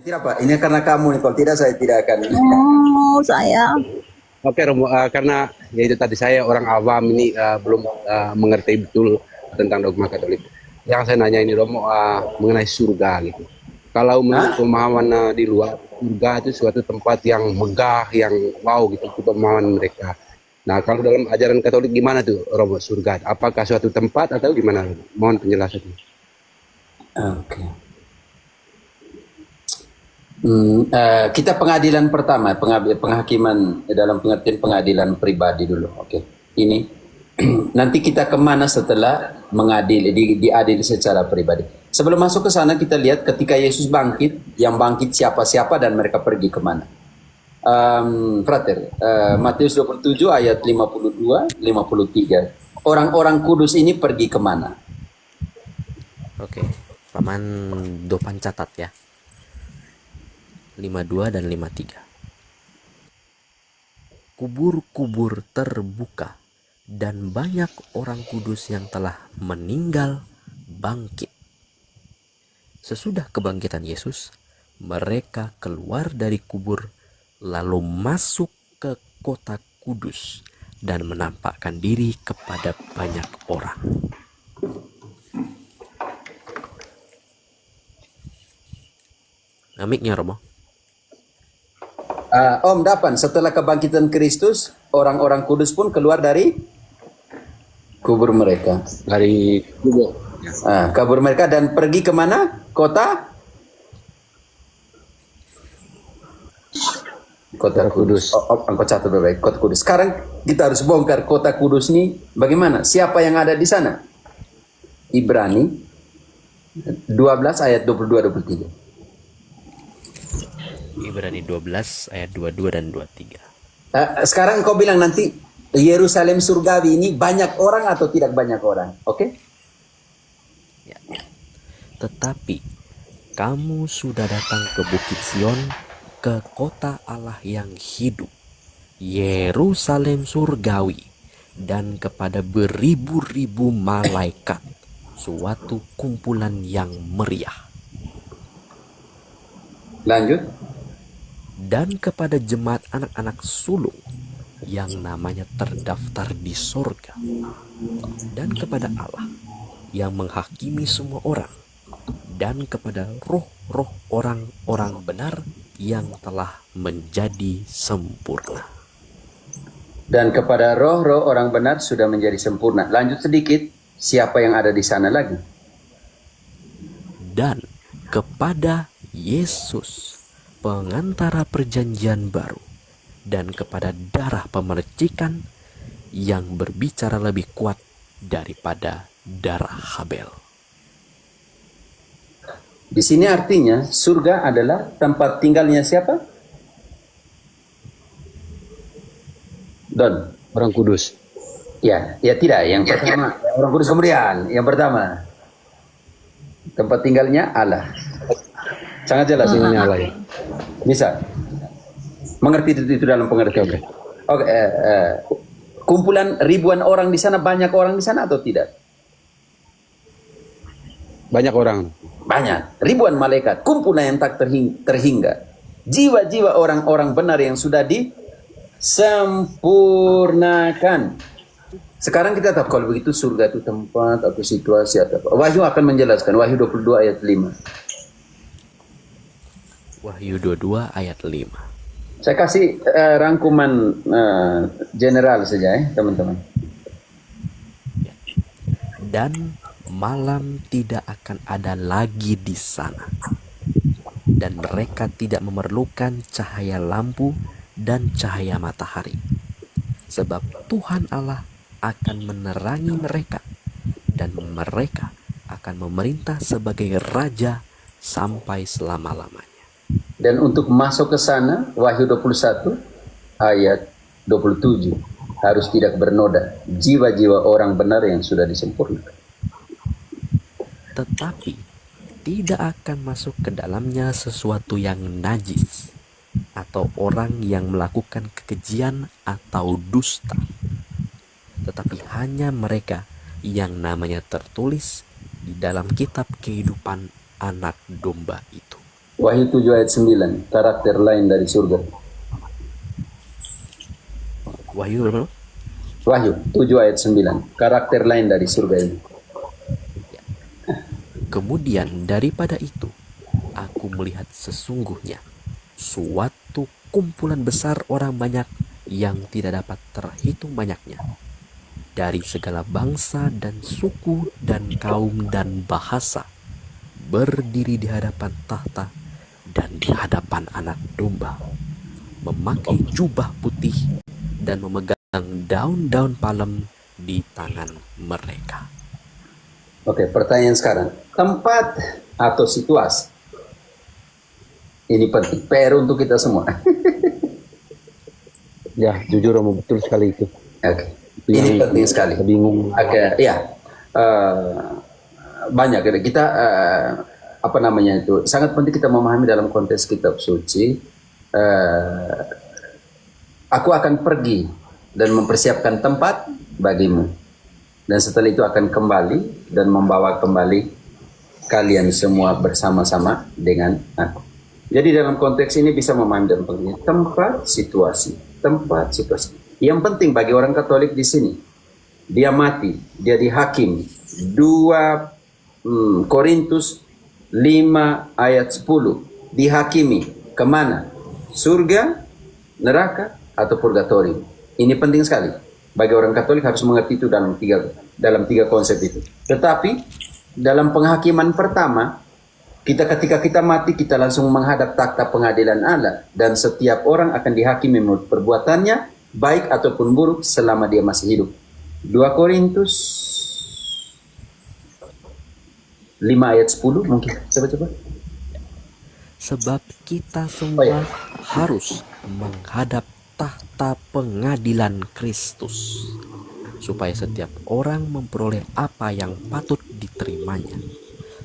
Tidak Pak, ini karena kamu nih. Kalau tidak saya tidak akan. Oh, saya. Oke, Romo, karena ya itu tadi saya orang awam ini belum mengerti betul tentang dogma Katolik. Yang saya nanya ini Romo mengenai surga gitu. Kalau menurut Hah? pemahaman di luar, surga itu suatu tempat yang megah, yang wow gitu, itu pemahaman mereka. Nah, kalau dalam ajaran Katolik gimana tuh Romo surga? Apakah suatu tempat atau gimana? Mohon penjelasannya. Oke. Kita pengadilan pertama, penghakiman dalam pengertian pengadilan pribadi dulu. Oke, ini nanti kita kemana setelah mengadili, diadili secara pribadi. Sebelum masuk ke sana kita lihat ketika Yesus bangkit, yang bangkit siapa-siapa dan mereka pergi kemana. Frater, Matius 27 ayat 52, 53. Orang-orang kudus ini pergi kemana? Oke, Paman Dopan catat ya. 52 dan 53. Kubur-kubur terbuka dan banyak orang kudus yang telah meninggal bangkit. Sesudah kebangkitan Yesus, mereka keluar dari kubur lalu masuk ke kota kudus dan menampakkan diri kepada banyak orang. Amiknya Romo. Om Dapan, setelah kebangkitan Kristus, orang-orang kudus pun keluar dari kubur mereka. Dari kubur. Kabur mereka dan pergi kemana? Kota Kudus. Engkau catat baik, Kota Kudus. Sekarang kita harus bongkar Kota Kudus ini bagaimana? Siapa yang ada di sana? Ibrani 12 ayat 22-23. Ibrani 12 ayat 22 dan 23. Sekarang kau bilang nanti Yerusalem surgawi ini banyak orang atau tidak banyak orang? Oke? Ya. Tetapi kamu sudah datang ke Bukit Sion, ke kota Allah yang hidup, Yerusalem surgawi, dan kepada beribu-ribu malaikat, suatu kumpulan yang meriah. Lanjut. Dan kepada jemaat anak-anak sulung yang namanya terdaftar di sorga, dan kepada Allah yang menghakimi semua orang, dan kepada roh-roh orang-orang benar yang telah menjadi sempurna. Dan kepada roh-roh orang benar sudah menjadi sempurna. Lanjut sedikit, siapa yang ada di sana lagi? Dan kepada Yesus, pengantara perjanjian baru, dan kepada darah pemercikan yang berbicara lebih kuat daripada darah Habel. Di sini artinya surga adalah tempat tinggalnya siapa? Don. Orang kudus. Ya tidak. Yang pertama orang kudus kemudian. Yang pertama tempat tinggalnya Allah. Sangat jelas ini Allah ya. Bisa mengerti itu dalam pengertian. Oke. Kumpulan ribuan orang di sana, banyak orang di sana atau tidak? Banyak orang. Banyak, ribuan malaikat, kumpulan yang tak terhingga. Jiwa-jiwa orang-orang benar yang sudah disempurnakan. Sekarang kita tahu kalau begitu surga itu tempat atau situasi atau apa. Wahyu akan menjelaskan, Wahyu 22 ayat 5. Wahyu 22 ayat 5. Saya kasih rangkuman general saja ya teman-teman. Dan malam tidak akan ada lagi di sana, dan mereka tidak memerlukan cahaya lampu dan cahaya matahari, sebab Tuhan Allah akan menerangi mereka, dan mereka akan memerintah sebagai raja sampai selama-lamanya. Dan untuk masuk ke sana, Wahyu 21 ayat 27, harus tidak bernoda jiwa-jiwa orang benar yang sudah disempurnakan. Tetapi tidak akan masuk ke dalamnya sesuatu yang najis, atau orang yang melakukan kekejian atau dusta, tetapi hanya mereka yang namanya tertulis di dalam kitab kehidupan anak domba itu. Wahyu 7 ayat 9, karakter lain dari surga. Wahyu berapa? Wahyu 7 ayat 9, karakter lain dari surga ini. Kemudian daripada itu, aku melihat sesungguhnya suatu kumpulan besar orang banyak yang tidak dapat terhitung banyaknya, dari segala bangsa dan suku dan kaum dan bahasa, berdiri di hadapan tahta dan di hadapan Anak Domba, memakai jubah putih dan memegang daun-daun palem di tangan mereka. Oke, pertanyaan sekarang. Tempat atau situasi? Ini penting, PR untuk kita semua. Ya, jujur Romo, betul sekali itu. Oke, ini penting sekali. Bingung. Oke, ya. Banyak kita apa namanya itu, sangat penting kita memahami dalam konteks kitab suci. Aku akan pergi dan mempersiapkan tempat bagimu, dan setelah itu akan kembali dan membawa kembali kalian semua bersama-sama dengan aku. Jadi dalam konteks ini bisa memahami dalam pengertian tempat, situasi. Yang penting bagi orang Katolik di sini, dia mati, dia dihakim. 2 Korintus 5 ayat 10, dihakimi kemana? Surga, neraka, atau purgatorium. Ini penting sekali. Bagi orang Katolik harus mengerti itu dalam tiga konsep itu. Tetapi dalam penghakiman pertama, ketika kita mati, kita langsung menghadap takhta pengadilan Allah, dan setiap orang akan dihakimi menurut perbuatannya, baik ataupun buruk, selama dia masih hidup. 2 Korintus 5 ayat 10 mungkin. Coba. Sebab kita semua harus menghadap tahta pengadilan Kristus, supaya setiap orang memperoleh apa yang patut diterimanya,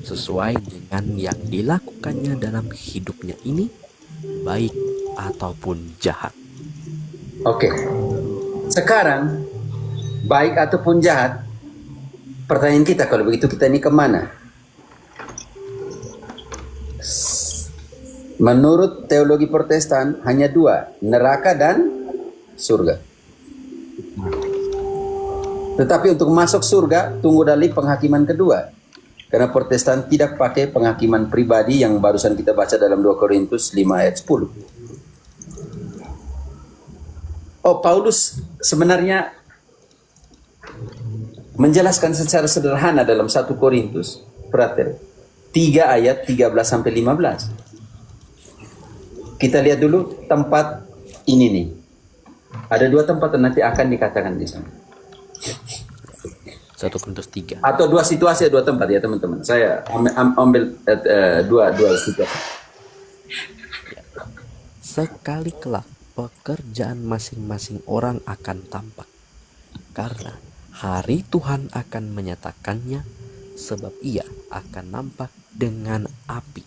sesuai dengan yang dilakukannya dalam hidupnya ini, baik ataupun jahat. Oke. Sekarang, baik ataupun jahat, pertanyaan kita kalau begitu, kita ini kemana? Menurut teologi Protestan hanya 2, neraka dan surga. Tetapi untuk masuk surga, tunggu dari penghakiman kedua. Karena Protestan tidak pakai penghakiman pribadi yang barusan kita baca dalam 2 Korintus 5 ayat 10. Paulus sebenarnya menjelaskan secara sederhana dalam 1 Korintus, frater, 3 ayat 13-15. Kita lihat dulu tempat ini nih. Ada 2 tempat yang nanti akan dikatakan di sana. 1 Korintus 3. Atau 2 situasi, 2 tempat ya teman-teman. Saya ambil 2 situasi. Sekali kelak pekerjaan masing-masing orang akan tampak, karena hari Tuhan akan menyatakannya, sebab ia akan nampak dengan api,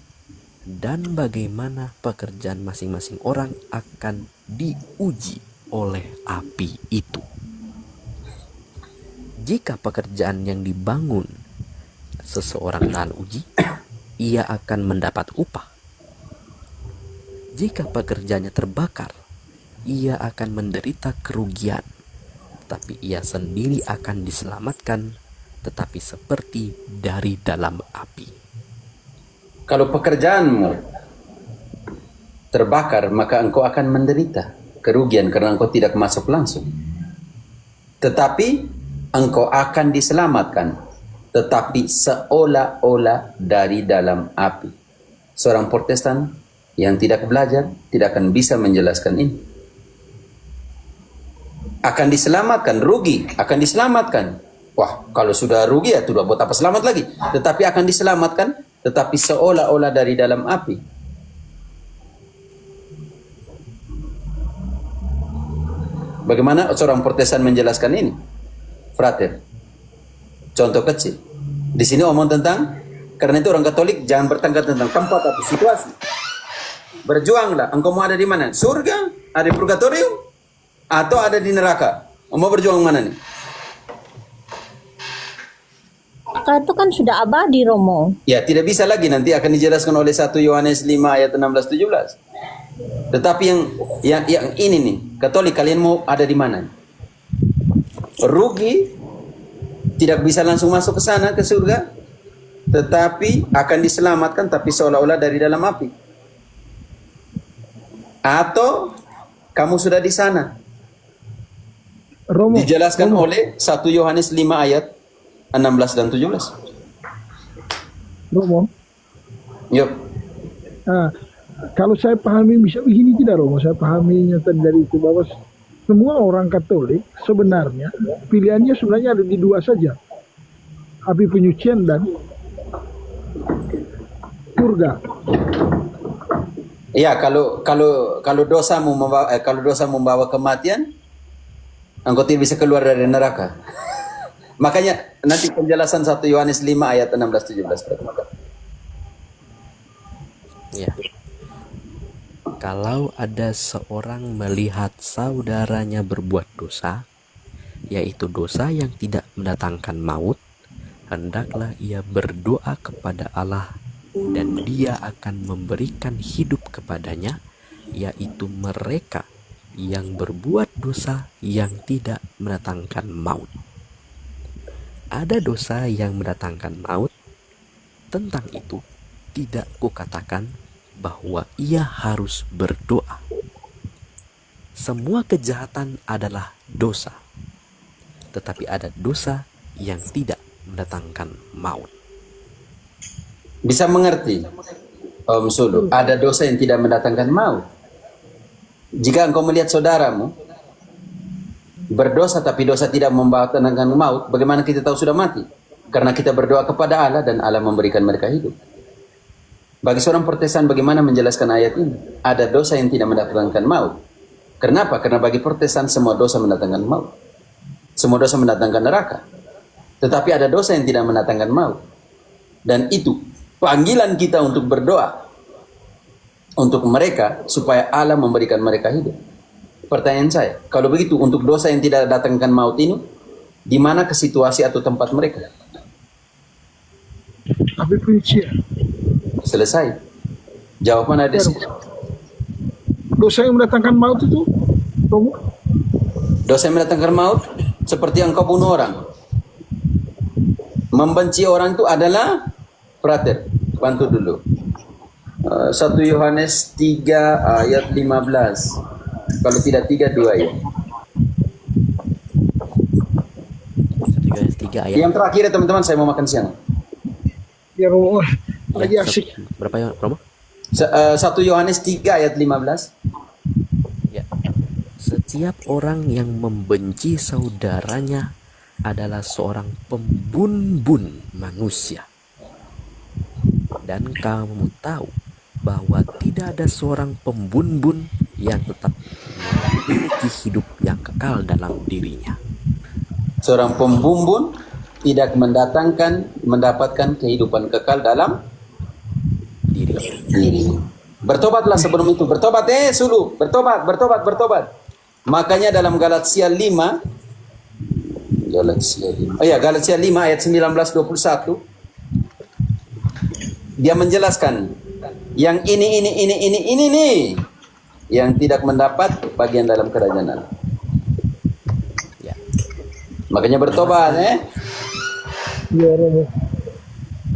dan bagaimana pekerjaan masing-masing orang akan diuji oleh api itu. Jika pekerjaan yang dibangun seseorang tahan uji, ia akan mendapat upah. Jika pekerjaannya terbakar, ia akan menderita kerugian, tapi ia sendiri akan diselamatkan, tetapi seperti dari dalam api. Kalau pekerjaanmu terbakar, maka engkau akan menderita kerugian karena engkau tidak masuk langsung. Tetapi engkau akan diselamatkan, tetapi seolah-olah dari dalam api. Seorang Protestan yang tidak belajar tidak akan bisa menjelaskan ini. Akan diselamatkan, rugi, akan diselamatkan. Wah, kalau sudah rugi ya tidak buat apa selamat lagi. Tetapi akan diselamatkan, tetapi seolah-olah dari dalam api. Bagaimana seorang Protestan menjelaskan ini? Frater, contoh kecil. Di sini omong tentang, karena itu orang Katolik jangan bertengkar tentang tempat atau situasi. Berjuanglah, engkau mau ada di mana? Surga? Ada di purgatorium? Atau ada di neraka? Mau berjuang mana nih? neraka itu kan sudah abadi, Romo. Ya, tidak bisa lagi, nanti akan dijelaskan oleh 1 Yohanes 5 ayat 16-17. Tetapi yang ini nih, Katolik, kalian mau ada di mana? Rugi, tidak bisa langsung masuk ke sana, ke surga, tetapi akan diselamatkan, tapi seolah-olah dari dalam api. Atau kamu sudah di sana. Romo, Dijelaskan oleh 1 Yohanes 5 ayat 16 dan 17. Romo. Yuk. Nah, kalau saya pahami bisa begini tidak, Romo? Saya pahaminya tadi dari itu bahwa semua orang Katolik sebenarnya pilihannya sebenarnya ada di dua saja, api penyucian dan surga. Ya, kalau dosa membawa kematian, engkau tidak bisa keluar dari neraka. Makanya nanti penjelasan 1 Yohanes 5 ayat 16-17. Ya. Kalau ada seorang melihat saudaranya berbuat dosa, yaitu dosa yang tidak mendatangkan maut, hendaklah ia berdoa kepada Allah dan Dia akan memberikan hidup kepadanya, yaitu mereka yang berbuat dosa yang tidak mendatangkan maut. Ada dosa yang mendatangkan maut, tentang itu tidak kukatakan bahwa ia harus berdoa. Semua kejahatan adalah dosa, tetapi ada dosa yang tidak mendatangkan maut. Bisa mengerti, Om Sulu, ada dosa yang tidak mendatangkan maut. Jika engkau melihat saudaramu berdosa tapi dosa tidak membawa mendatangkan maut, bagaimana kita tahu sudah mati? Karena kita berdoa kepada Allah dan Allah memberikan mereka hidup. Bagi seorang Protestan, bagaimana menjelaskan ayat ini? Ada dosa yang tidak mendatangkan maut. Kenapa? Karena bagi Protestan semua dosa mendatangkan maut. Semua dosa mendatangkan neraka. Tetapi ada dosa yang tidak mendatangkan maut. Dan itu panggilan kita untuk berdoa untuk mereka supaya Allah memberikan mereka hidup. Pertanyaan saya, kalau begitu untuk dosa yang tidak datangkan maut ini, di mana ke situasi atau tempat mereka? Api penyucian. Selesai. Jawaban ada di situ. Dosa yang mendatangkan maut itu, Romo? Dosa yang mendatangkan maut seperti engkau bunuh orang. Membenci orang itu adalah, frater, bantu dulu. 1 Yohanes 3 ayat 15. Kalau tidak 3, 2 ya. 1 Yohanes 3 ayat. Yang terakhir ya teman-teman, saya mau makan siang. Ya, Romo. Lagi Ya, asik. berapa ya, Romo? 1 Yohanes 3 ayat 15. Ya. Setiap orang yang membenci saudaranya adalah seorang pembunuh manusia. Dan kamu tahu bahwa tidak ada seorang pembunuh yang tetap memiliki hidup yang kekal dalam dirinya. Seorang pembumbun tidak mendapatkan kehidupan kekal dalam diri. Bertobatlah sebelum itu. Bertobat Sulu. Bertobat. Makanya dalam Galatia 5 ayat 19-21 dia menjelaskan yang ini nih yang tidak mendapat bagian dalam kerajaan Allah. Ya. Makanya bertobat Ya, Romo.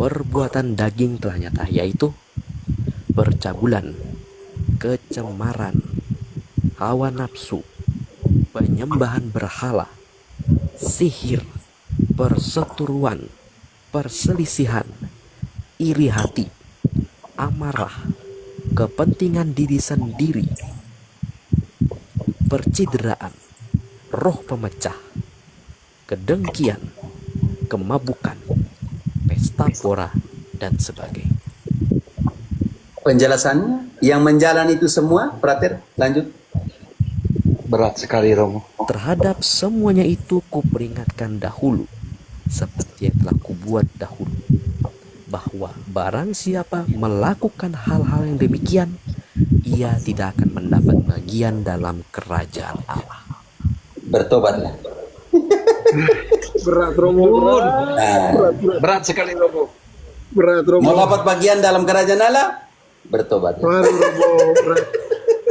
Perbuatan daging telah nyata, yaitu percabulan, kecemaran, hawa nafsu, penyembahan berhala, sihir, perseteruan, perselisihan, iri hati, amarah, kepentingan diri sendiri, percideraan, roh pemecah, kedengkian, kemabukan, pesta pora, dan sebagainya. Penjelasannya yang menjalani itu semua, frater, lanjut. Berat sekali, Romo. Terhadap semuanya itu kuperingatkan dahulu, seperti yang telah kubuat dahulu, bahwa barang siapa melakukan hal-hal yang demikian, ia tidak akan mendapat bagian dalam kerajaan Allah. Bertobatlah. Berat Romo, berat. Nah, Berat sekali Romo. Berat Romo. mau dapat bagian dalam kerajaan Allah? Bertobat. Waduh Romo, berat.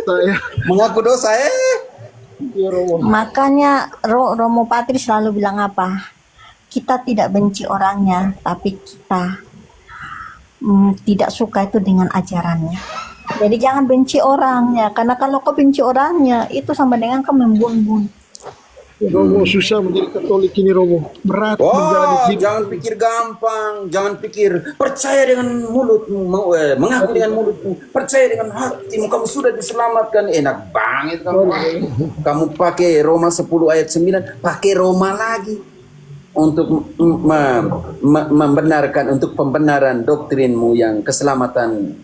Saya, Mengaku dosa ya Romo. Makanya Romo Patri selalu bilang apa? Kita tidak benci orangnya, tapi kita tidak suka itu dengan ajarannya. Jadi jangan benci orangnya, karena kalau kau benci orangnya, itu sama dengan kau membunuh. Romo susah menjadi Katolik ini Romo. Berat menjalani Oh, hidup. jangan pikir gampang, jangan pikir percaya dengan mulutmu, mengaku dengan mulutmu, percaya dengan hatimu, kamu sudah diselamatkan. Enak banget kamu. Kamu pakai Roma 10 ayat 9, pakai Roma lagi untuk membenarkan, untuk pembenaran doktrinmu yang keselamatan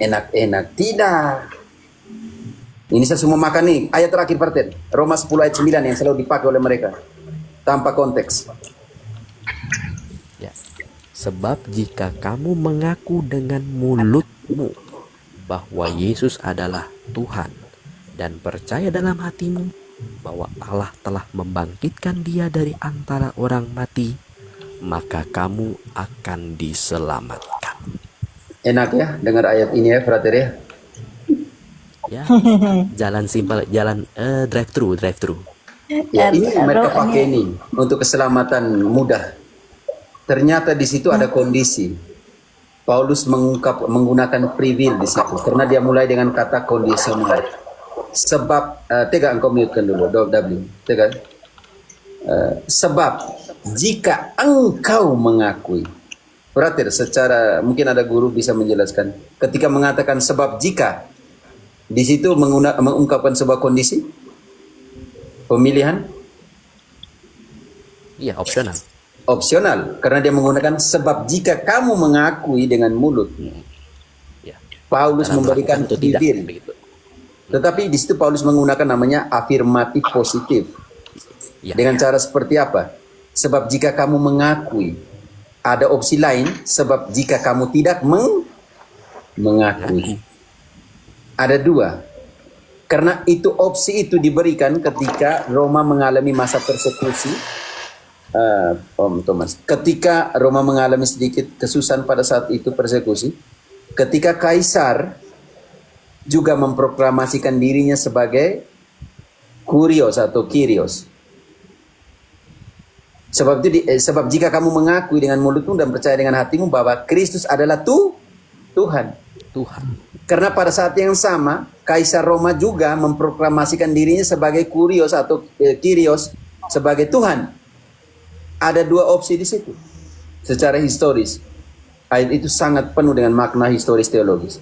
enak-enak. Tidak. Ini saya semua makan nih. Ayat terakhir Parten. Roma 10 ayat 9 yang selalu dipakai oleh mereka. Tanpa konteks. Ya. Sebab jika kamu mengaku dengan mulutmu bahwa Yesus adalah Tuhan dan percaya dalam hatimu bahwa Allah telah membangkitkan dia dari antara orang mati, maka kamu akan diselamatkan. Enak ya dengar ayat ini ya, frater ya. Ya, jalan simpel, jalan drive thru. Ya, ini mereka pakai ini untuk keselamatan mudah. Ternyata di situ ada kondisi. Paulus menggunakan free will di situ karena dia mulai dengan kata kondisional. Sebab Tega engkau mute-kan dulu, W. Tega. Sebab jika engkau mengakui, berarti secara mungkin ada guru bisa menjelaskan. Ketika mengatakan sebab jika, di situ mengungkapkan sebuah kondisi pemilihan. Iya, opsional. Opsional karena dia menggunakan sebab jika kamu mengakui dengan mulut. Ya. Paulus Karena memberikan melakukan atau tidak, bibir. begitu. Tetapi di situ Paulus menggunakan namanya afirmatif positif. Ya. Dengan cara seperti apa? Sebab jika kamu mengakui, ada opsi lain. Sebab jika kamu tidak mengakui, ada dua. Karena itu opsi itu diberikan ketika Roma mengalami masa persekusi. Om Thomas, ketika Roma mengalami sedikit kesusahan pada saat itu persekusi, ketika Kaisar juga memproklamasikan dirinya sebagai Kurios atau Kyrios. Sebab jika kamu mengakui dengan mulutmu dan percaya dengan hatimu bahwa Kristus adalah Tuhan. Karena pada saat yang sama, Kaisar Roma juga memproklamasikan dirinya sebagai Kurios atau Kyrios, sebagai Tuhan. Ada dua opsi di situ. Secara historis, ayat itu sangat penuh dengan makna historis teologis.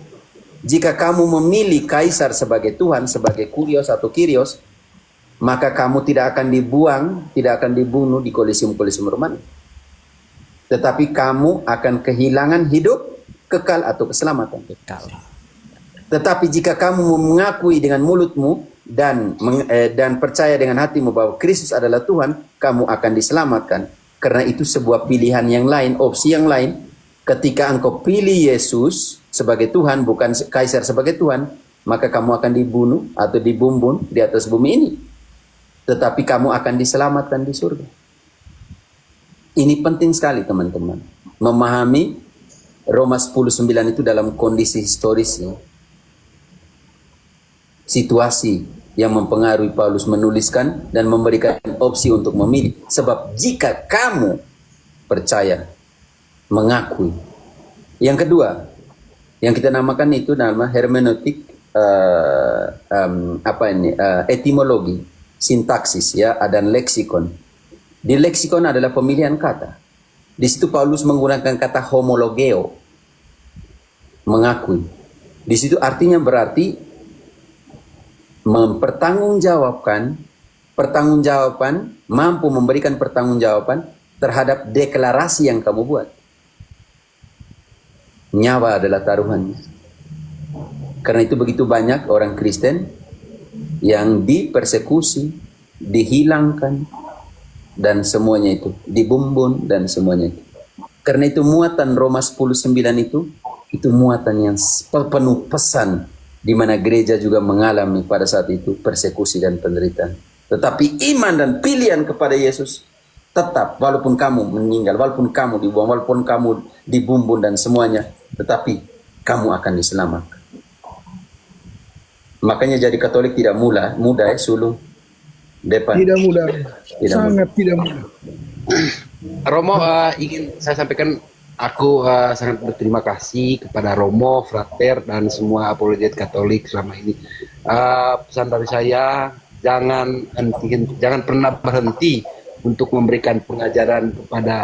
Jika kamu memilih Kaisar sebagai Tuhan, sebagai Kurios atau Kyrios, maka kamu tidak akan dibuang, tidak akan dibunuh di Kolosium Romawi. Tetapi kamu akan kehilangan hidup kekal atau keselamatan. Tetapi jika kamu mengakui dengan mulutmu dan percaya dengan hatimu bahwa Kristus adalah Tuhan, kamu akan diselamatkan. Karena itu sebuah pilihan yang lain, opsi yang lain. Ketika engkau pilih Yesus sebagai Tuhan, bukan Kaisar sebagai Tuhan, maka kamu akan dibunuh atau dibumbun di atas bumi ini. Tetapi kamu akan diselamatkan di surga. Ini penting sekali teman-teman. Memahami Roma 10:9 itu dalam kondisi historisnya. Situasi yang mempengaruhi Paulus menuliskan dan memberikan opsi untuk memilih. Sebab jika kamu percaya, mengakui. Yang kedua, yang kita namakan itu nama hermeneutik, etimologi, sintaksis ya, dan leksikon. Di leksikon adalah pemilihan kata. Di situ Paulus menggunakan kata homologeo, mengakui. Di situ artinya berarti mempertanggungjawabkan, mampu memberikan pertanggungjawaban terhadap deklarasi yang kamu buat. Nyawa adalah taruhannya. Karena itu begitu banyak orang Kristen yang dipersekusi, dihilangkan, dan semuanya itu, dibumbun dan semuanya itu. Karena itu muatan Roma 10:9 itu muatan yang penuh pesan, di mana gereja juga mengalami pada saat itu persekusi dan penderitaan. Tetapi iman dan pilihan kepada Yesus tetap walaupun kamu meninggal, walaupun kamu dibuang, walaupun kamu dibumbun dan semuanya, tetapi kamu akan diselamatkan. Makanya jadi Katolik tidak mudah ya, sulung depan. Tidak mudah, Tidak sangat tidak mudah. Romo, ingin saya sampaikan, aku sangat berterima kasih kepada Romo, Frater, dan semua apologet Katolik selama ini. Pesan dari saya, jangan pernah berhenti untuk memberikan pengajaran kepada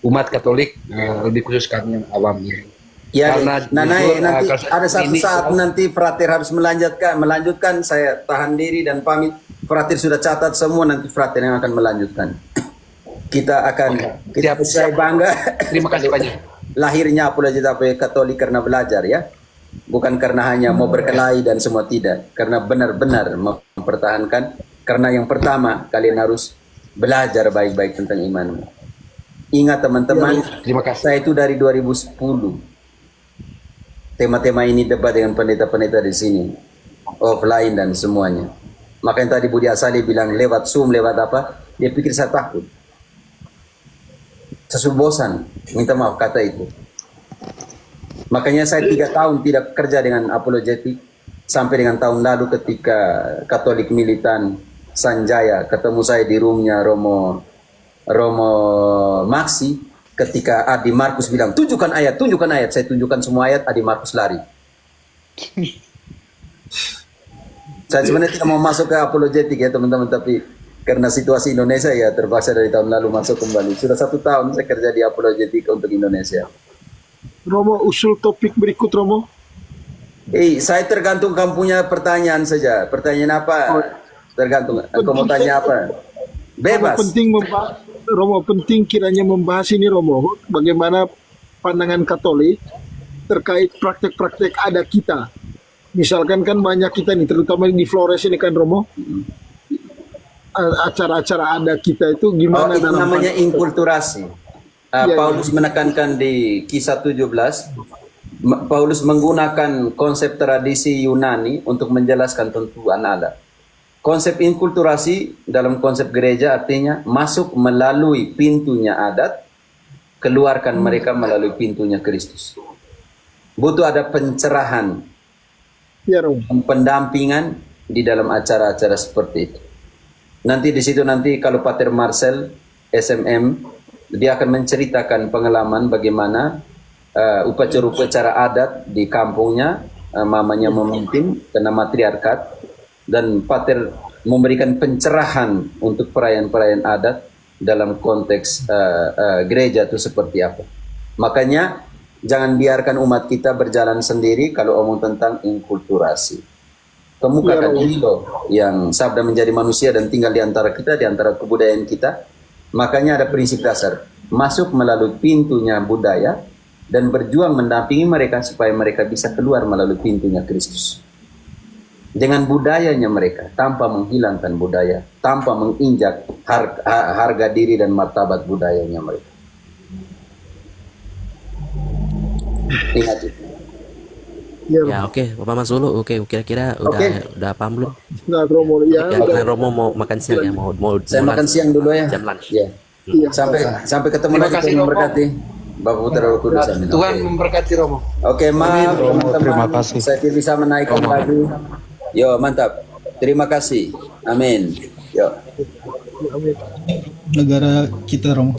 umat Katolik, lebih khusus kami yang awam ini. Ya, Karena nanti jujur, ada satu saat nanti Frater harus melanjutkan. Saya tahan diri dan pamit. Frater sudah catat semua, nanti Frater yang akan melanjutkan. Kita akan saya bangga. Terima kasih banyak. Lahirnya apologet Katolik karena belajar ya, bukan karena hanya mau berkelahi dan semua, tidak, karena benar-benar mempertahankan. Karena yang pertama kalian harus belajar baik-baik tentang imanmu. Ingat teman-teman, Terima kasih. saya itu dari 2010 tema-tema ini debat dengan pendeta-pendeta di sini, offline dan semuanya. Makanya tadi Budi Asali bilang lewat Zoom, lewat apa, dia pikir saya takut. Saya bosan, minta maaf kata itu. Makanya saya 3 tahun tidak kerja dengan apologetik, sampai dengan tahun lalu ketika Katolik militan Sanjaya ketemu saya di roomnya Romo Maxi, ketika Adi Markus bilang tunjukkan ayat, saya tunjukkan semua ayat, Adi Markus lari. Saya sebenarnya tidak mau masuk ke apologetik ya teman-teman, tapi karena situasi Indonesia ya terpaksa dari tahun lalu masuk kembali. Sudah 1 tahun saya kerja di apologetik untuk Indonesia. Romo, usul topik berikut Romo. Saya tergantung kamu punya pertanyaan saja. Pertanyaan apa? Tergantung. Engkau mau tanya apa? Bebas. Romo, penting kiranya membahas ini Romo, bagaimana pandangan Katolik terkait praktek-praktek adat kita. Misalkan kan banyak kita nih, terutama di Flores ini kan Romo, acara-acara adat kita itu gimana? Itu namanya inkulturasi. Paulus menekankan di Kisah 17, Paulus menggunakan konsep tradisi Yunani untuk menjelaskan tentuan adat. Konsep inkulturasi dalam konsep gereja artinya masuk melalui pintunya adat, keluarkan mereka melalui pintunya Kristus. Butuh ada pencerahan, Ya Romo. pendampingan di dalam acara-acara seperti itu. Nanti di situ kalau Pater Marcel SMM, dia akan menceritakan pengalaman bagaimana upacara-upacara adat di kampungnya, mamanya memimpin karena matriarkat, dan Pater memberikan pencerahan untuk perayaan-perayaan adat dalam konteks gereja itu seperti apa. Makanya jangan biarkan umat kita berjalan sendiri kalau omong tentang inkulturasi. Kemukakan ini loh yang sabda menjadi manusia dan tinggal di antara kita, di antara kebudayaan kita. Makanya ada prinsip dasar, masuk melalui pintunya budaya dan berjuang mendampingi mereka supaya mereka bisa keluar melalui pintunya Kristus. Dengan budayanya mereka, tanpa menghilangkan budaya, tanpa menginjak harga diri dan martabat budayanya mereka. Ingat itu. Ya oke, Bapak Mas Sulu, oke kira-kira udah paham belum? Nah Romo, Ya, karena Romo mau makan siang ya, mau Saya makan siang dulu ya. jam lunch. Ya. Sampai ketemu Terima lagi, kasih, Tuhan Romo. memberkati. Bapak Putra Roh Kudus. Amin. Tuhan Oke. memberkati Romo. Oke, maaf teman-teman. Terima kasih. Saya tidak bisa menaikkan lagi. Yo, mantap. Terima kasih. Amin. Yo. Negara kita Romo.